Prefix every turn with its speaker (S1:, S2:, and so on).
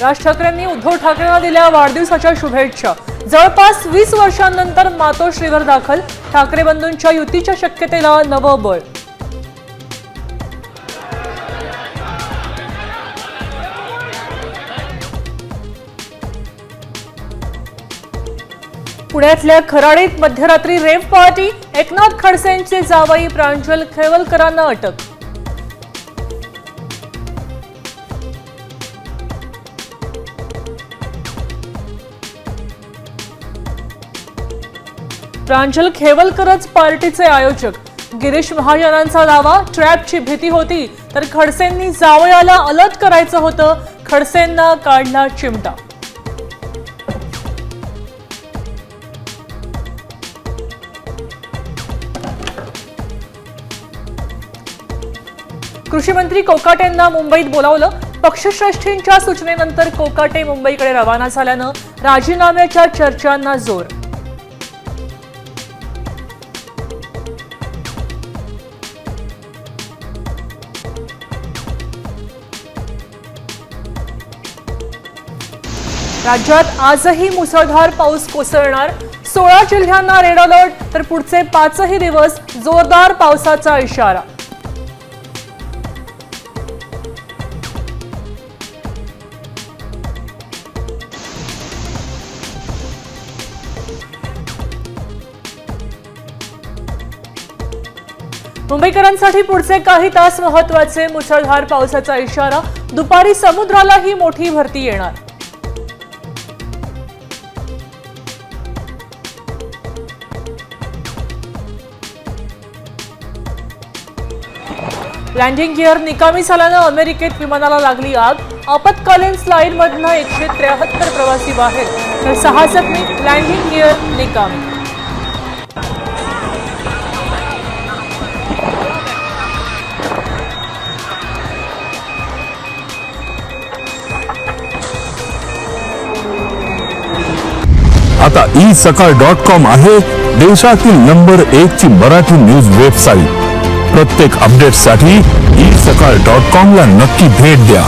S1: राज ठाकरेंनी उद्धव ठाकरेंना दिल्या वाढदिवसाच्या शुभेच्छा। जवळपास 20 वर्षांनंतर मातोश्रीवर दाखल, ठाकरे बंधूंच्या युतीच्या शक्यतेला नवं बळ। पुण्यातल्या खराडीत मध्यरात्री रेव्ह पार्टी, एकनाथ खडसेंचे जावई प्रांजल खेवलकरांना अटक। प्रांजल खेवलकरच पार्टीचे आयोजक। गिरीश महाजनांचा दावा, ट्रॅपची भीती होती तर खडसेंनी जावयाला अलर्ट करायचं होतं, खडसेंना काढला चिमटा। कृषी मंत्री कोकाटेंना मुंबईत बोलावलं, पक्षश्रेष्ठींच्या सूचनेनंतर कोकाटे मुंबईकडे रवाना झाल्यानं राजीनाम्याच्या चर्चांना जोर। राज्यात आजही मुसळधार पाऊस कोसळणार, 16 जिल्ह्यांना रेड अलर्ट तर पुढचे 5ही दिवस जोरदार पावसाचा इशारा। मुंबईकरांसाठी पुढचे काही तास महत्त्वाचे, मुसळधार पावसाचा इशारा, दुपारी समुद्रालाही मोठी भरती येणार। लँडिंग गिअर निकामी झाल्यानं अमेरिकेत विमानाला लागली आग, आपत्कालीन स्लाइडमधनं 173 प्रवासी बाहेर तर 6 जखमी, लँडिंग गिअर निकामी।
S2: आता isakal.com आहे देशातील नंबर 1 ची मराठी न्यूज वेबसाईट। प्रत्येक अपडेटसाठी isakal.com ला नक्की भेट द्या।